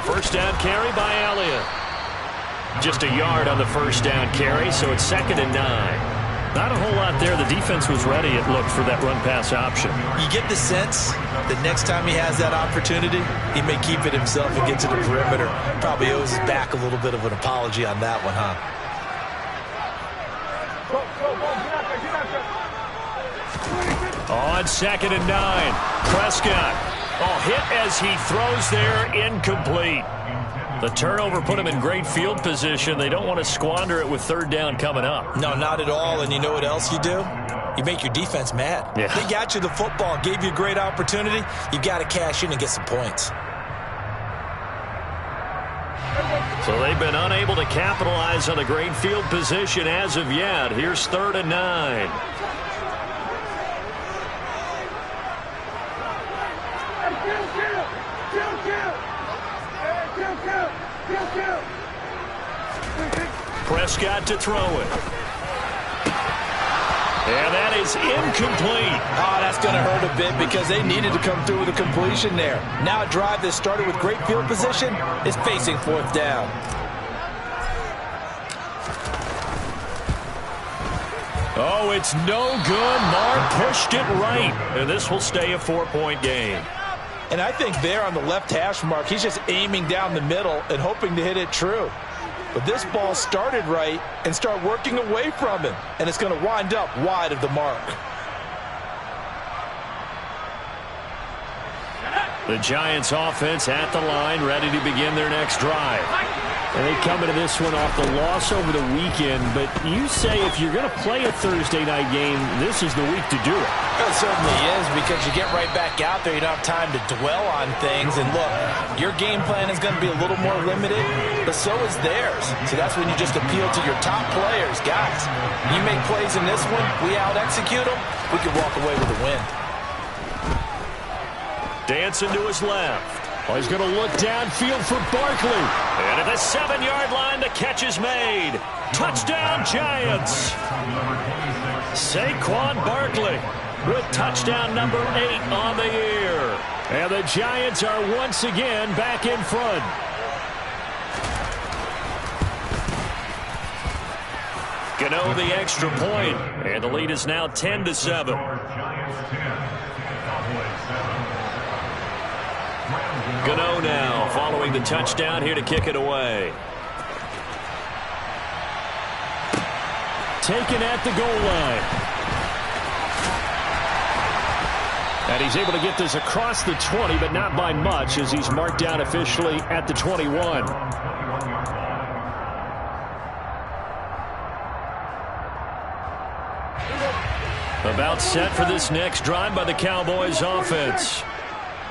First down carry by Elliott. Just a yard on the first down carry, so it's 2nd and 9. Not a whole lot there. The defense was ready, it looked, for that run-pass option. You get the sense that next time he has that opportunity, he may keep it himself and get to the perimeter. Probably owes his back a little bit of an apology on that one, huh? On 2nd and 9, Prescott. Oh, hit as he throws there, incomplete. The turnover put him in great field position. They don't want to squander it with 3rd down coming up. No, not at all. And you know what else you do? You make your defense mad. Yeah. They got you the football, gave you a great opportunity. You've got to cash in and get some points. So they've been unable to capitalize on a great field position as of yet. Here's 3rd and 9. Prescott to throw it. And that is incomplete. Oh, that's going to hurt a bit because they needed to come through with a completion there. Now a drive that started with great field position is facing 4th down. Oh, it's no good. Mark pushed it right. And this will stay a 4-point game. And I think there on the left hash mark, he's just aiming down the middle and hoping to hit it true. But this ball started right and start working away from him. And it's going to wind up wide of the mark. The Giants offense at the line, ready to begin their next drive. And they come into this one off the loss over the weekend. But you say if you're going to play a Thursday night game, this is the week to do it. It certainly is, because you get right back out there. You don't have time to dwell on things. And look, your game plan is going to be a little more limited, but so is theirs. So that's when you just appeal to your top players. Guys, you make plays in this one, we out-execute them, we can walk away with a win. Dancing to his left. Oh, he's going to look downfield for Barkley. And at the 7-yard line, the catch is made. Touchdown, Giants. Saquon Barkley with touchdown number 8 on the year. And the Giants are once again back in front. Gano the extra point, and the lead is now 10-7. Gano now following the touchdown here to kick it away. Taken at the goal line. And he's able to get this across the 20, but not by much, as he's marked down officially at the 21. About set for this next drive by the Cowboys offense.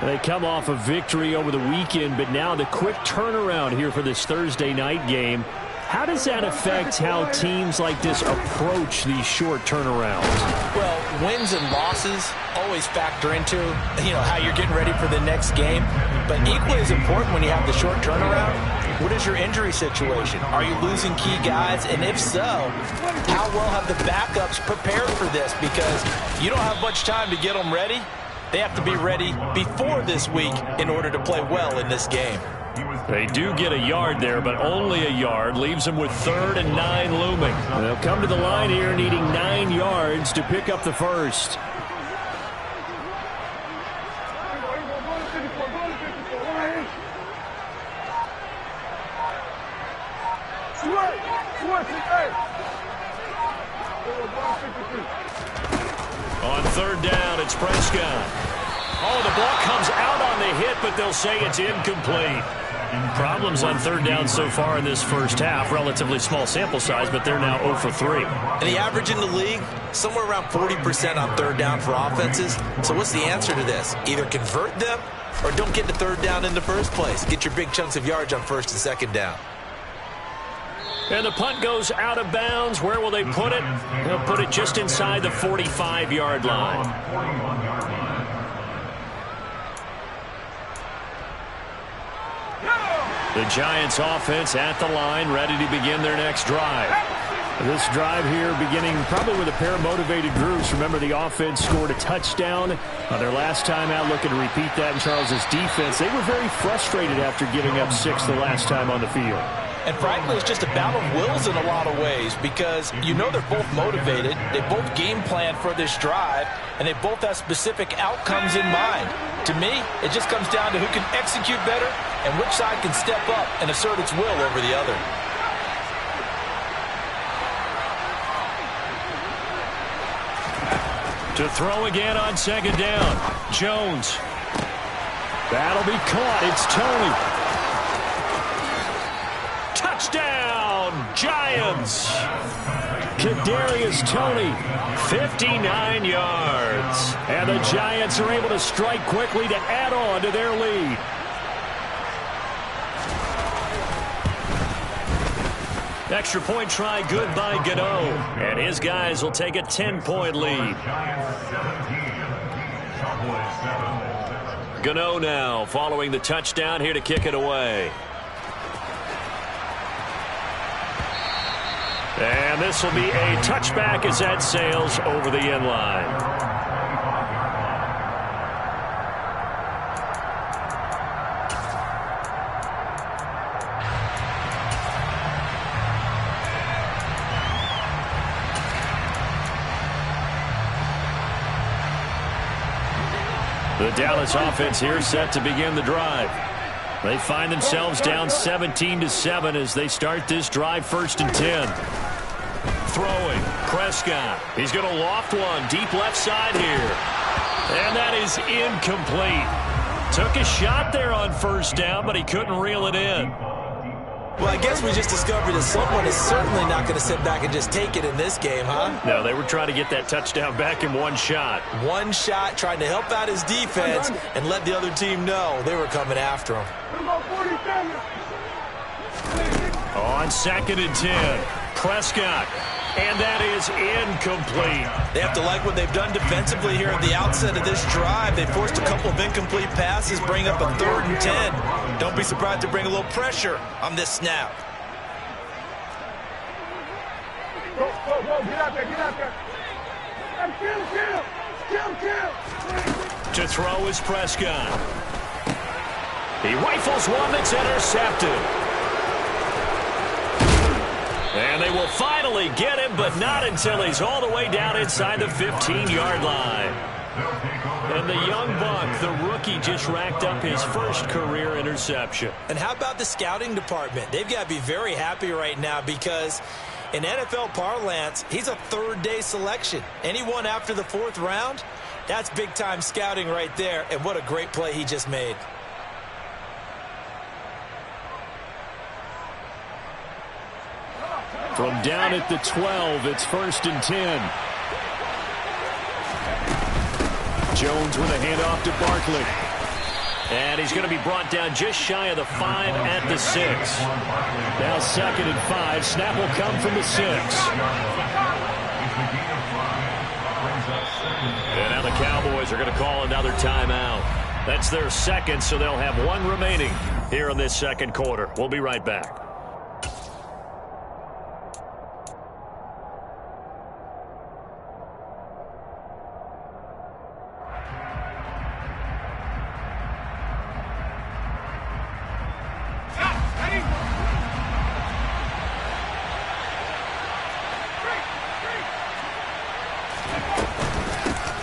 They come off a victory over the weekend, but now the quick turnaround here for this Thursday night game. How does that affect how teams like this approach these short turnarounds? Well, wins and losses always factor into, how you're getting ready for the next game. But equally as important when you have the short turnaround, what is your injury situation? Are you losing key guys? And if so, how well have the backups prepared for this? Because you don't have much time to get them ready. They have to be ready before this week in order to play well in this game. They do get a yard there, but only a yard. Leaves them with 3rd and 9 looming. And they'll come to the line here needing 9 yards to pick up the first. On 3rd down, it's Prescott. Oh, the ball comes out on the hit, but they'll say it's incomplete. Problems on 3rd down so far in this first half. Relatively small sample size, but they're now 0 for 3. And the average in the league, somewhere around 40% on 3rd down for offenses. So what's the answer to this? Either convert them or don't get to 3rd down in the first place. Get your big chunks of yards on 1st and 2nd down. And the punt goes out of bounds. Where will they put it? They'll put it just inside the 45-yard line. The Giants offense at the line, ready to begin their next drive. This drive here beginning probably with a pair of motivated groups. Remember, the offense scored a touchdown on their last time out, looking to repeat that in Charles's defense. They were very frustrated after giving up 6 the last time on the field. And frankly, it's just a battle of wills in a lot of ways because you know they're both motivated. They both game plan for this drive, and they both have specific outcomes in mind. To me, it just comes down to who can execute better and which side can step up and assert its will over the other. To throw again on second down. Jones. That'll be caught. It's Toney. Touchdown, Giants. Kadarius Toney, 59 yards. And the Giants are able to strike quickly to add on to their lead. Extra point try good by Gano. And his guys will take a 10-point lead. Gano now following the touchdown here to kick it away. And this will be a touchback as that sails over the end line. The Dallas offense here set to begin the drive. They find themselves down 17-7 as they start this drive, 1st and 10. Throwing, Prescott. He's going to loft one deep left side here. And that is incomplete. Took a shot there on 1st down, but he couldn't reel it in. Well, I guess we just discovered that someone is certainly not going to sit back and just take it in this game, huh? No, they were trying to get that touchdown back in one shot. One shot, trying to help out his defense and let the other team know they were coming after him. On 2nd and 10, Prescott. And that is incomplete. They have to like what they've done defensively here at the outset of this drive. They forced a couple of incomplete passes, bring up a 3rd and 10. Don't be surprised to bring a little pressure on this snap. Go, get out there. Kill. To throw is Prescott. He rifles one that's intercepted. And they will finally get him, but not until he's all the way down inside the 15-yard line. And the young buck, the rookie, just racked up his first career interception. And how about the scouting department? They've got to be very happy right now because in NFL parlance, he's a 3rd-day selection. Anyone after the 4th round, that's big-time scouting right there. And what a great play he just made. From down at the 12, it's 1st and 10. Jones with a handoff to Barkley. And he's going to be brought down just shy of the 5 at the 6. Now 2nd and 5. Snap will come from the 6. And now the Cowboys are going to call another timeout. That's their 2nd, so they'll have 1 remaining here in this 2nd quarter. We'll be right back.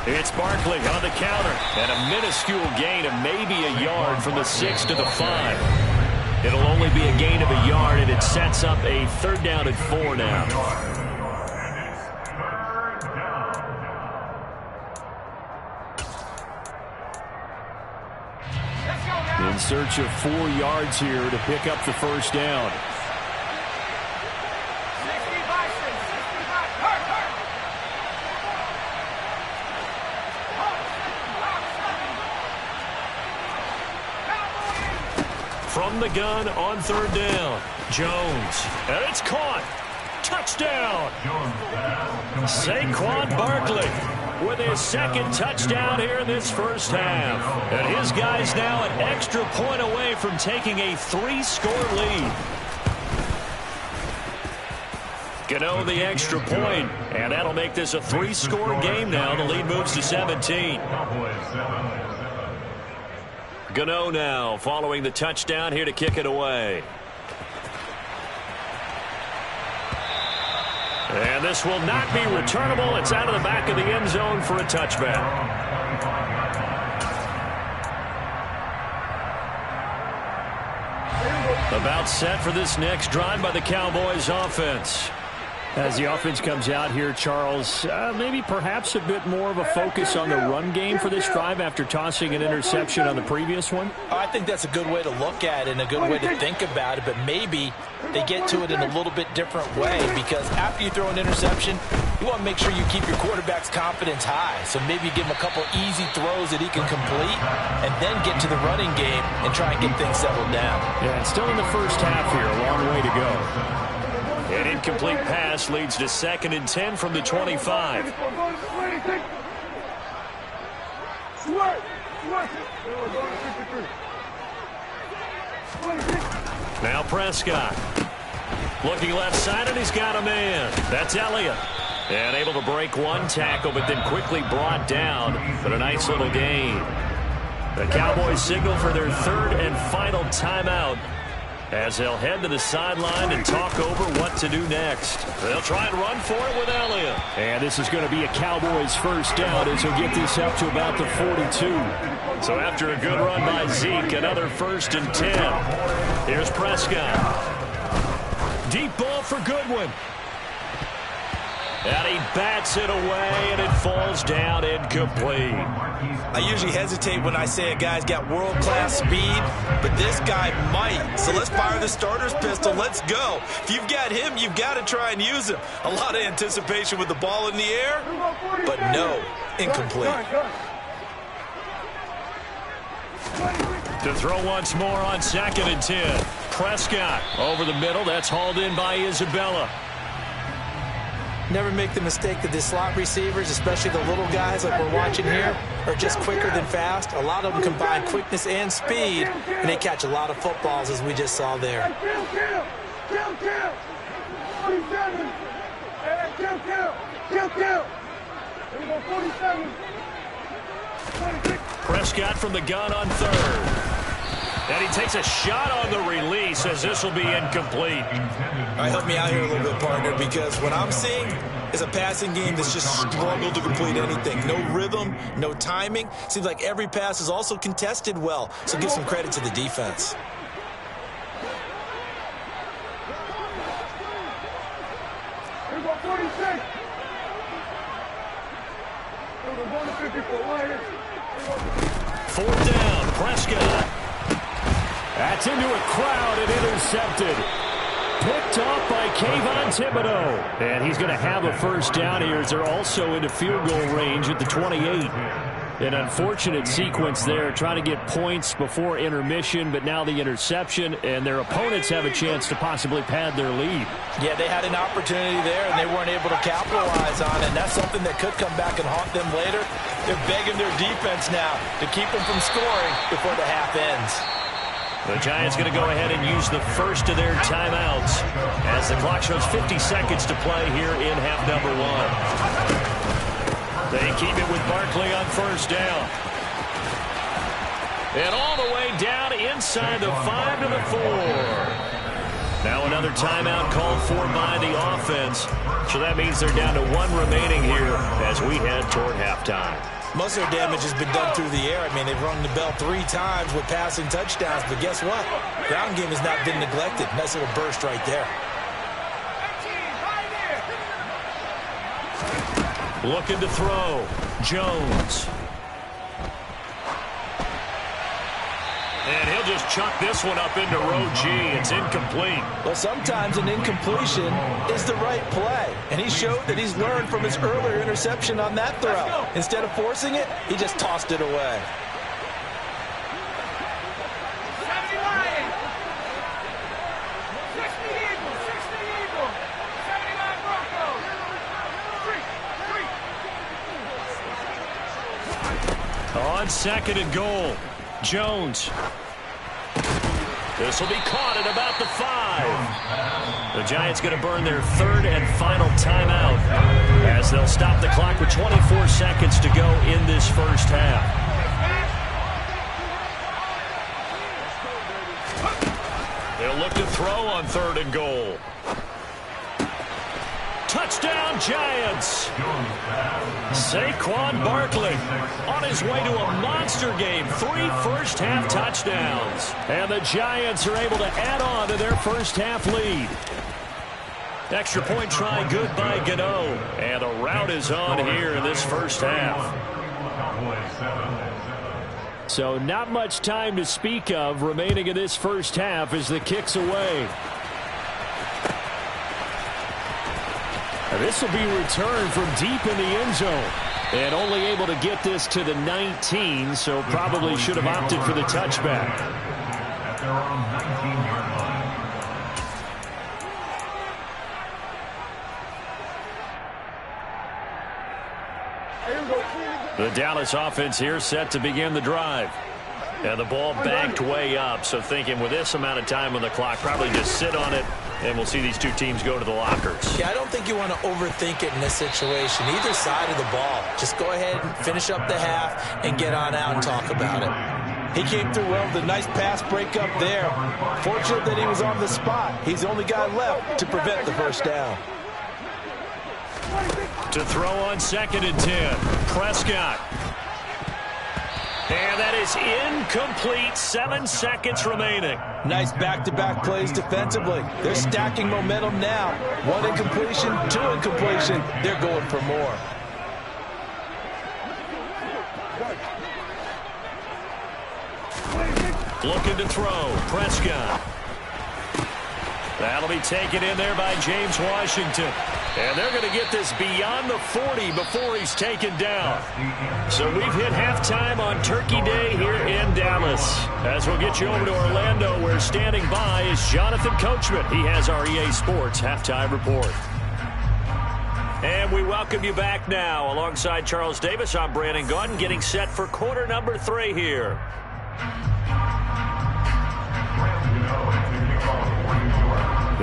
It's Barkley on the counter, and a minuscule gain of maybe a yard from the 6 to the 5. It'll only be a gain of a yard, and it sets up a 3rd down and 4 now. In search of 4 yards here to pick up the 1st down. From the gun on 3rd down. Jones. And it's caught. Touchdown. Saquon Barkley with his 2nd touchdown here in this 1st half. And his guys now an extra point away from taking a 3-score lead. Gano the extra point, and that'll make this a 3-score game now. The lead moves to 17. Gano now following the touchdown here to kick it away. And this will not be returnable. It's out of the back of the end zone for a touchback. About set for this next drive by the Cowboys offense. As the offense comes out here, Charles, maybe perhaps a bit more of a focus on the run game for this drive after tossing an interception on the previous one? I think that's a good way to look at it and a good way to think about it, but maybe they get to it in a little bit different way, because after you throw an interception, you want to make sure you keep your quarterback's confidence high. So maybe you give him a couple easy throws that he can complete and then get to the running game and try and get things settled down. Yeah, and still in the first half here, a long way to go. An incomplete pass leads to 2nd and 10 from the 25. Now Prescott. Looking left side, and he's got a man. That's Elliott. And able to break one tackle, but then quickly brought down. But a nice little gain. The Cowboys signal for their 3rd and final timeout, as they'll head to the sideline and talk over what to do next. They'll try and run for it with Elliott. And this is going to be a Cowboys first down as he'll get this up to about the 42. So after a good run by Zeke, another 1st and 10. Here's Prescott. Deep ball for Goodwin. And he bats it away, and it falls down incomplete. I usually hesitate when I say a guy's got world-class speed, but this guy might. So let's fire the starter's pistol. Let's go. If you've got him, you've got to try and use him. A lot of anticipation with the ball in the air, but no, incomplete. To throw once more on 2nd and 10. Prescott over the middle. That's hauled in by Isabella. Never make the mistake that the slot receivers, especially the little guys like we're watching here, are just quicker than fast. A lot of them combine quickness and speed, and they catch a lot of footballs, as we just saw there. Prescott from the gun on 3rd. And he takes a shot on the release, as this will be incomplete. All right, help me out here a little bit, partner, because what I'm seeing is a passing game that's just struggled to complete anything. No rhythm, no timing. Seems like every pass is also contested well, so give some credit to the defense. Fourth down, Prescott. That's into a crowd and intercepted. Picked off by Kayvon Thibodeaux. And he's going to have a first down here as they're also into field goal range at the 28. An unfortunate sequence there, trying to get points before intermission, but now the interception, and their opponents have a chance to possibly pad their lead. Yeah, they had an opportunity there, and they weren't able to capitalize on it, and that's something that could come back and haunt them later. They're begging their defense now to keep them from scoring before the half ends. The Giants going to go ahead and use the first of their timeouts as the clock shows 50 seconds to play here in half number 1. They keep it with Barkley on first down. And all the way down inside the 5 to the 4. Now another timeout called for by the offense. So that means they're down to 1 remaining here as we head toward halftime. Most of their damage has been done through the air. I mean, they've rung the bell 3 times with passing touchdowns, but guess what? Ground game has not been neglected. Nice little burst right there. Looking to throw. Jones. And he'll just chuck this one up into row G. It's incomplete. Well, sometimes an incompletion is the right play. And he showed that he's learned from his earlier interception on that throw. Instead of forcing it, he just tossed it away. On 2nd and goal, Jones. This will be caught at about the 5. The Giants going to burn their third and final timeout as they'll stop the clock with 24 seconds to go in this first half. They'll look to throw on 3rd and goal. Touchdown, Giants! Saquon Barkley on his way to a monster game. 3 first-half touchdowns. And the Giants are able to add on to their first-half lead. Extra point try good by Gano. And the route is on here in this first half. So not much time to speak of remaining in this first half as the kick's away. This will be returned from deep in the end zone. And only able to get this to the 19, so probably should have opted for the touchback. The Dallas offense here set to begin the drive. And the ball backed way up, so thinking with this amount of time on the clock, probably just sit on it, and we'll see these two teams go to the lockers. Yeah, I don't think you want to overthink it in this situation. Either side of the ball. Just go ahead and finish up the half and get on out and talk about it. He came through well with a nice pass breakup there. Fortunate that he was on the spot. He's the only guy left to prevent the first down. To throw on 2nd and 10. Prescott. And that is incomplete. 7 seconds remaining. Nice back-to-back plays defensively. They're stacking momentum now. 1 incompletion, 2 incompletion. They're going for more. Looking to throw. Prescott. That'll be taken in there by James Washington. And they're going to get this beyond the 40 before he's taken down. So we've hit halftime on Turkey Day here in Dallas. As we'll get you over to Orlando, where standing by is Jonathan Coachman. He has our EA Sports Halftime Report. And we welcome you back now. Alongside Charles Davis, I'm Brandon Gaudin, getting set for quarter number 3 here.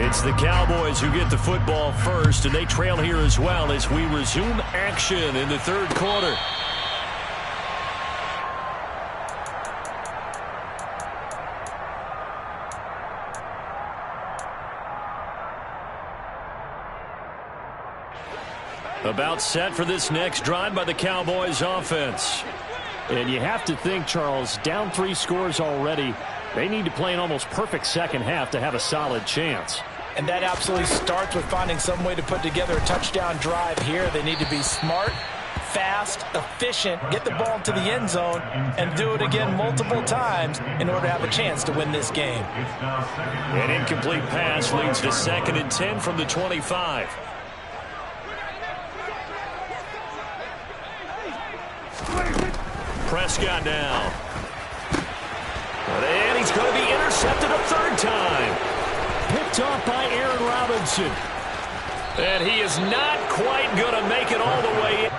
It's the Cowboys who get the football first, and they trail here as well as we resume action in the 3rd quarter. About set for this next drive by the Cowboys offense. And you have to think, Charles, down 3 scores already. They need to play an almost perfect second half to have a solid chance. And that absolutely starts with finding some way to put together a touchdown drive here. They need to be smart, fast, efficient, get the ball to the end zone, and do it again multiple times in order to have a chance to win this game. An incomplete pass leads to 2nd and 10 from the 25. Prescott now. And he's going to be intercepted a 3rd time. Picked off by Aaron Robinson. And he is not quite going to make it all the way in.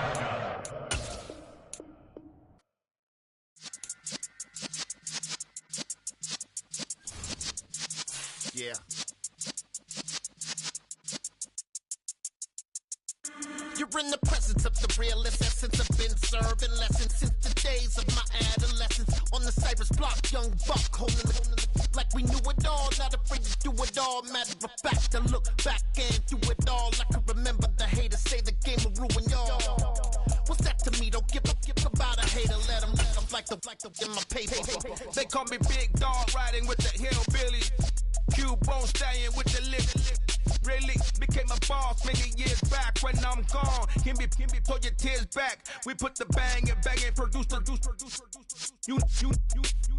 Yeah. You're in the presence of the realest essence. I've been serving lessons since the days of my adolescence. On the Cypress block, young buck holding it like we knew it all. Not afraid to do it all. Matter of fact, I look back and do it all. I can remember the haters say the game will ruin y'all. What's that to me? Don't give about a hater. Let them like the in my paper. They call me Big Dog, riding with the hillbilly. Q-Bone stallion with the lip. Really became a boss many years back. When I'm gone, can be pull your tears back. We put the bang and produce. You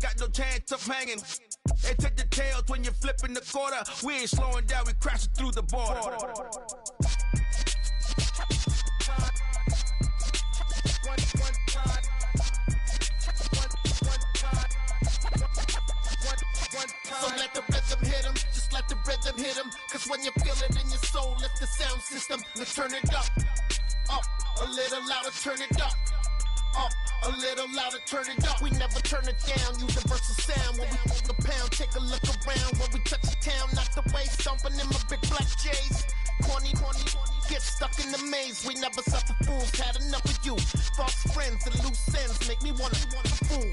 got no chance of hanging. They take the tails when you're flipping the quarter. We ain't slowing down, we crashing through the border. So let the rhythm hit him, just let the rhythm hit him. Cause when you feel it in your soul, lift the sound system. Let's turn it up, a little louder, turn it up. Up, a little louder, turn it up. We never turn it down, universal sound. When we move the pound, take a look around. When we touch the town, knock the way, stomping in my big black J's. Corny, get stuck in the maze. We never suffer fools, had enough of you. False friends and loose ends make me wanna fool.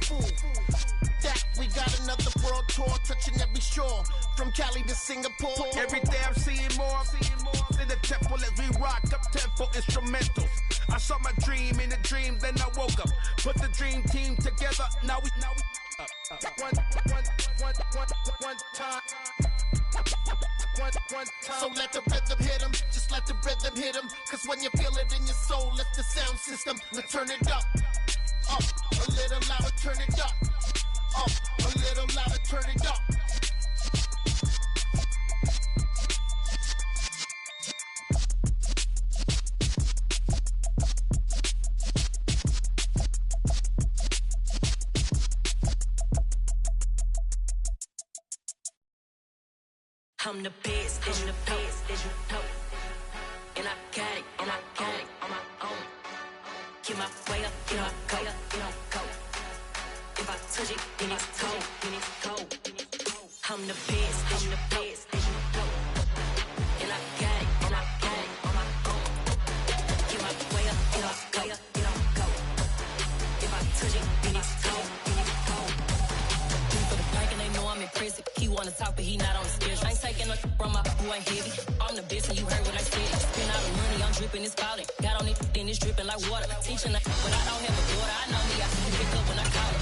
That we got another world tour, touching every shore, from Cali to Singapore. Every day I'm seeing more in the temple as we rock up tempo instrumentals. I saw my dream in a dream, then I woke up. Put the dream team together. Now we one time. So let the rhythm hit 'em, just let the rhythm hit 'em. Cause when you feel it in your soul, let the sound system, now turn it up. Up, a little louder, turn it up. Up, a little louder, turn it up. I'm the best, and the best, as you know. And I got it on my own. Get my way up, get my go, go. If I touch it, then it's cold, I'm the best, as you know. And I got it on my own. Get my way up, get my go. If I touch it, then it's cold, For the bike and they know I'm impressive. He wanna talk, but he not on the schedule. I ain't taking a from my boy heavy. I'm the best and you heard what I said. Spend all the money, I'm dripping, it's falling. Got on it, then it's dripping like water. Teaching but I don't have a daughter. I know me, I can pick up when I call it.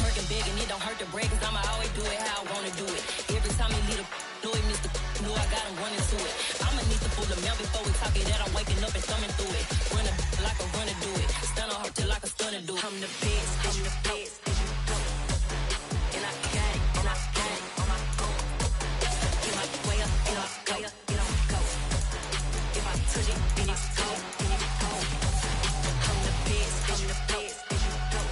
Working big and it don't hurt to break, cause I'ma always do it how I wanna do it. Every time he lead a know it, Mr. Know I got him running to it. I'ma need to pull the mail before we talk it that I'm waking up and thumbing through it. Running like a runner do it. Stun on her till like a stunner do it. I'm the best, I'm the best, as you know. And I got it on my own. Get my way up, get my go. If I touch it, then it's cold, I'm the best, as you know.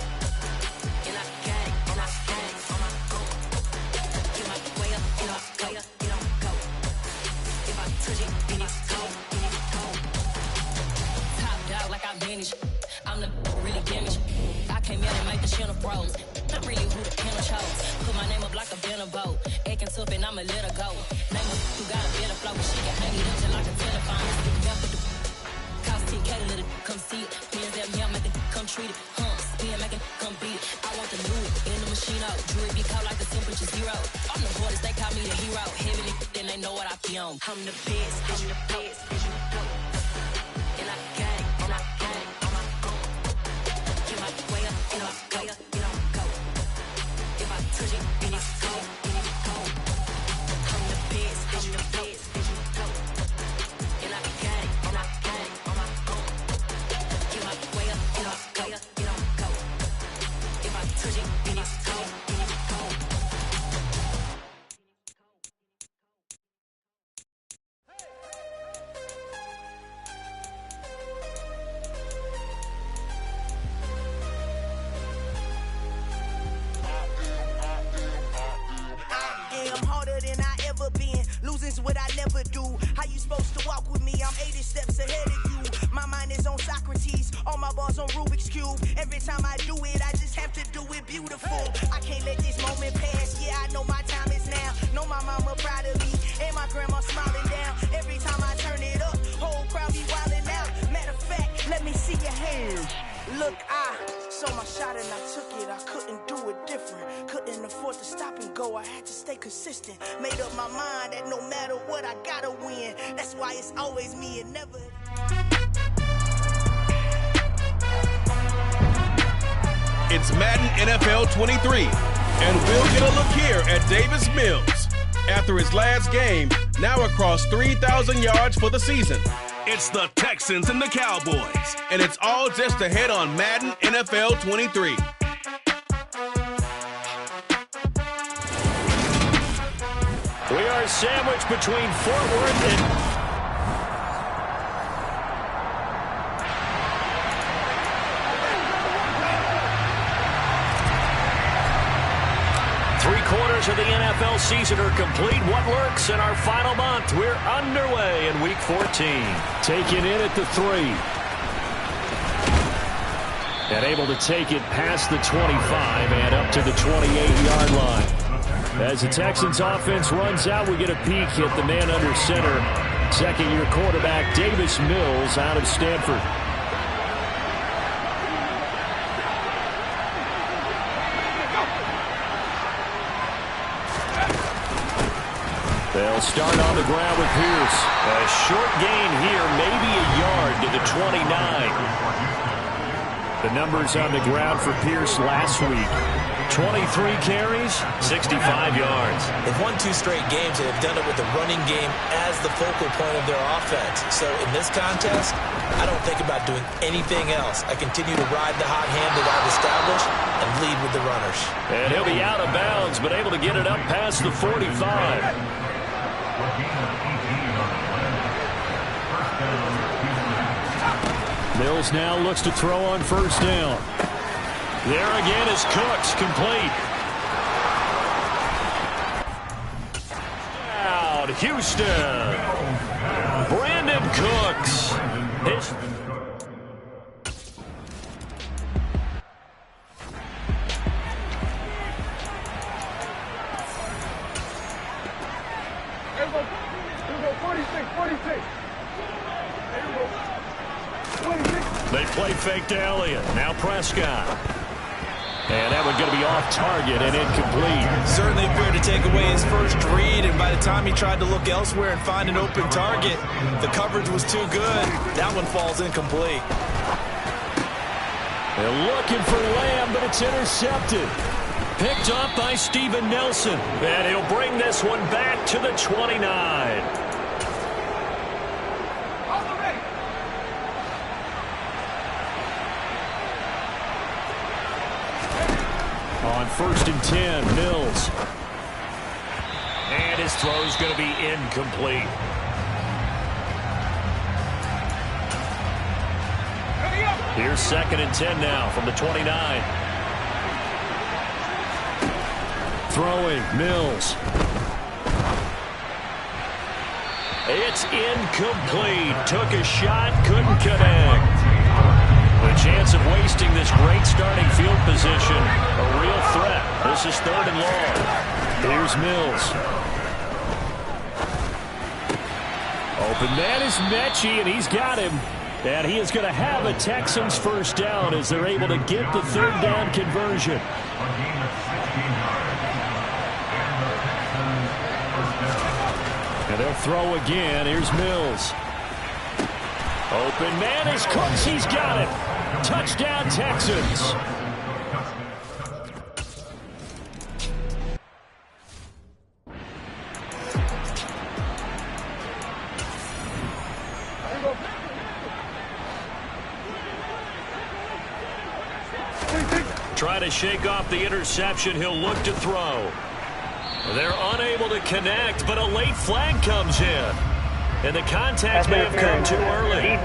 And I got it on my own. Get my way up, get my go. If I touch it, then it's cold, Top dog like I manage. I'm the really damaged. I came in and make the channel froze. Not really who the panel chose. Put my name up like a banner boat. Acting tough and I'ma let her go. Name her who got a better flow, but she can hang it up just like a telephone. Down for the cost 10K to let it come see it. Pins that me, I make it come treat it. Spin, make it come beat it. I want the new in the machine out. Jewelry be cold like the temperature 0. I'm the hardest, they call me the hero. Heavily, then they know what I be on. I'm the best, as you know. And I got it on my own. Get my way up, get my go. If I touch it, then it's cold, I'm the best, as you know. And I got it on my own. Get my way up, get my go. If I touch it, then it's cold, Losing's what I never do. How you supposed to walk with me? I'm 80 steps ahead of you. My mind is on Socrates, all my bars on Rubik's Cube. Every time I do it, I just have to do it beautiful. I can't let this moment pass. Yeah, I know my time is now. Know my mama proud of me, and my grandma smiling down. Every time I turn it up, whole crowd be wildin' out. Matter of fact, let me see your hands. Look, I saw my shot and I took it. I couldn't do it different. Couldn't afford to stop and go. I had to stay consistent. Made up my mind that no matter what, I gotta win. That's why it's always me and never. It's Madden NFL 23, and we'll get a look here at Davis Mills. After his last game, now across 3,000 yards for the season. It's the Texans and the Cowboys, and it's all just ahead on Madden NFL 23. We are sandwiched between Fort Worth and... Three-quarters of the NFL season are complete. What lurks in our final month? We're underway in Week 14. Taken in at the 3. And able to take it past the 25 and up to the 28-yard line. As the Texans offense runs out, we get a peek at the man under center. Second-year quarterback Davis Mills out of Stanford. They'll start on the ground with Pierce. A short gain here, maybe a yard to the 29. The numbers on the ground for Pierce last week. 23 carries, 65 yards. They've won 2 straight games and have done it with the running game as the focal point of their offense. So in this contest, I don't think about doing anything else. I continue to ride the hot hand that I've established and lead with the runners. And he'll be out of bounds, but able to get it up past the 45. Mills now looks to throw on first down. There again is Cooks, complete. Out, Houston. Brandon Cooks. Here we go, 46, 46. Here we go. 26. They play fake to Elliott. Now Prescott. And that one going to be off target and incomplete. Certainly appeared to take away his first read, and by the time he tried to look elsewhere and find an open target, the coverage was too good. That one falls incomplete. They're looking for Lamb, but it's intercepted. Picked up by Steven Nelson. And he'll bring this one back to the 29. On first and 10, Mills. And his throw's going to be incomplete. Here's second and 10 now from the 29. Throwing, Mills. It's incomplete. Took a shot, couldn't connect. The chance of wasting this great starting field position, a real threat. This is third and long. Here's Mills. Open man is Mechie, and he's got him. And he is going to have a Texans first down as they're able to get the third down conversion. And they'll throw again. Here's Mills. Open man is Cooks. He's got it. Touchdown, Texans. Try to shake off the interception. He'll look to throw. They're unable to connect, but a late flag comes in. And the contact may have come too early.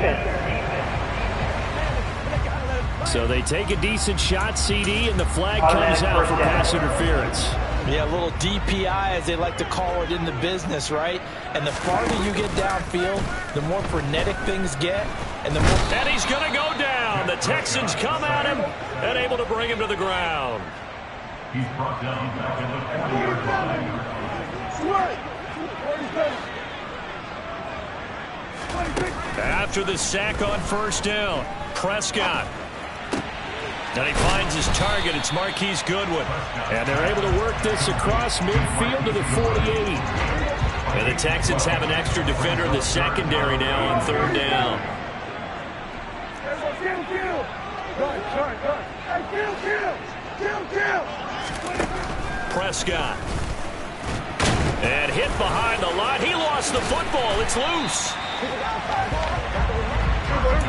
So they take a decent shot, CD, and the flag comes out for pass interference. Yeah, a little DPI, as they like to call it in the business, right? And the farther you get downfield, the more frenetic things get, and the more... And he's going to go down. The Texans come at him and able to bring him to the ground. He's brought down back in the 40-yard line. After the sack on first down, Prescott. And he finds his target. It's Marquise Goodwin. And they're able to work this across midfield to the 48. And the Texans have an extra defender in the secondary now on third down. Prescott. And hit behind the line. He lost the football. It's loose.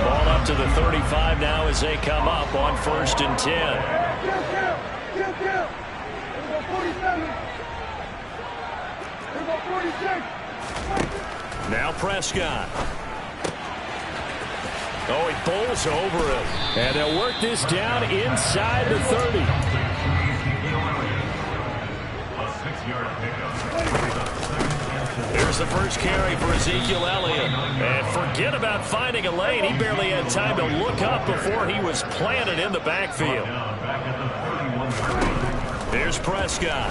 Ball up to the 35 now as they come up on first and 10. Now Prescott. Oh, he bowls over it. And they'll work this down inside the 30. There's the first carry for Ezekiel Elliott. And forget about finding a lane. He barely had time to look up before he was planted in the backfield. Here's Prescott.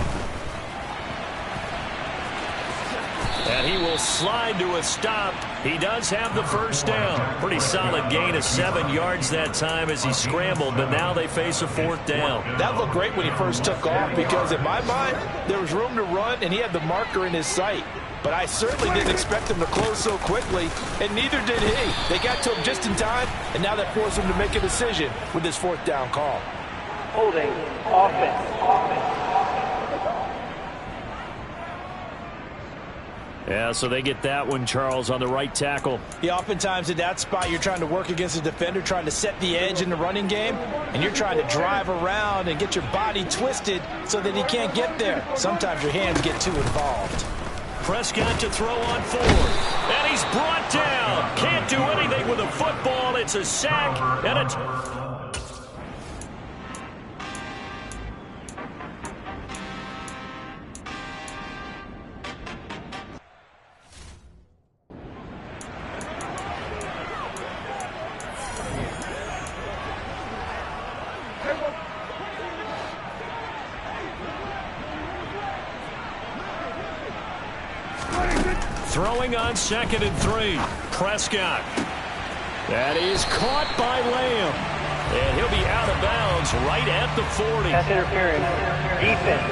And he will slide to a stop. He does have the first down. Pretty solid gain of 7 yards that time as he scrambled, but now they face a 4th down. That looked great when he first took off because in my mind, there was room to run and he had the marker in his sight. But I certainly didn't expect him to close so quickly, and neither did he. They got to him just in time, and now that forced him to make a decision with this 4th down call. Holding, offense. Yeah, so they get that one, Charles, on the right tackle. Yeah, oftentimes in that spot, you're trying to work against a defender, trying to set the edge in the running game, and you're trying to drive around and get your body twisted so that he can't get there. Sometimes your hands get too involved. Prescott to throw on 4. And he's brought down. Can't do anything with a football. It's a sack, and it's... Throwing on 2nd and 3. Prescott. That is caught by Lamb. And he'll be out of bounds right at the 40. That's interference. Defense.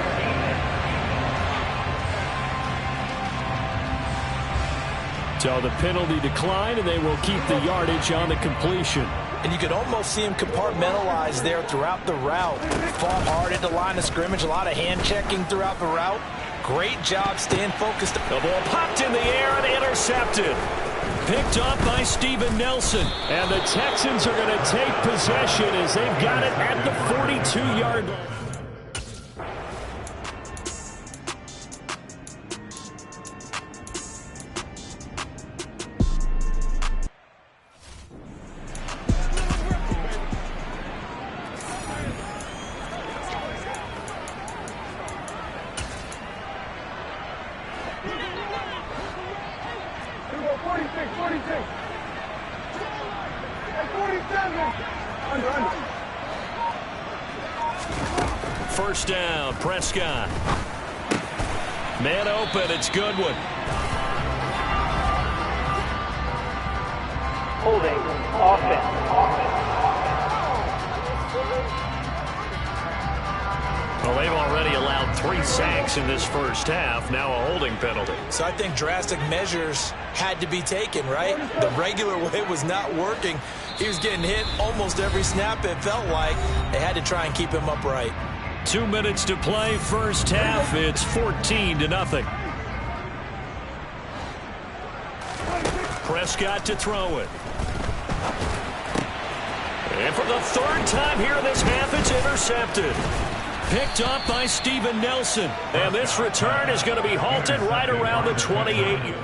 So the penalty declined, and they will keep the yardage on the completion. And you could almost see him compartmentalize there throughout the route. Fought hard at the line of scrimmage, a lot of hand checking throughout the route. Great job staying focused. The ball popped in the air and intercepted. Picked up by Steven Nelson. And the Texans are going to take possession as they've got it at the 42-yard line. First down, Prescott. Man open, it's Goodwin. Holding, offense. Well, they've already allowed 3 sacks in this first half, now a holding penalty. So I think drastic measures had to be taken, right? The regular way was not working. He was getting hit almost every snap, it felt like. They had to try and keep him upright. 2 minutes to play, first half. It's 14-0. Prescott to throw it. And for the 3rd time here this half, it's intercepted. Picked up by Steven Nelson. And this return is going to be halted right around the 28.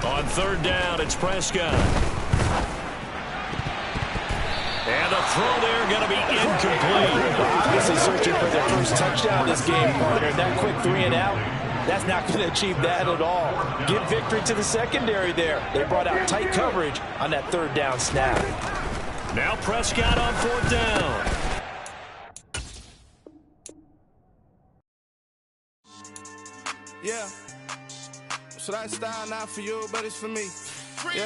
On 3rd down, it's Prescott. And the throw there going to be incomplete. Obviously searching for their first touchdown this game, partner. That quick 3 and out, that's not going to achieve that at all. Give victory to the secondary there. They brought out tight coverage on that 3rd down snap. Now Prescott on 4th down. Yeah. So that style not for you, but it's for me. Yeah.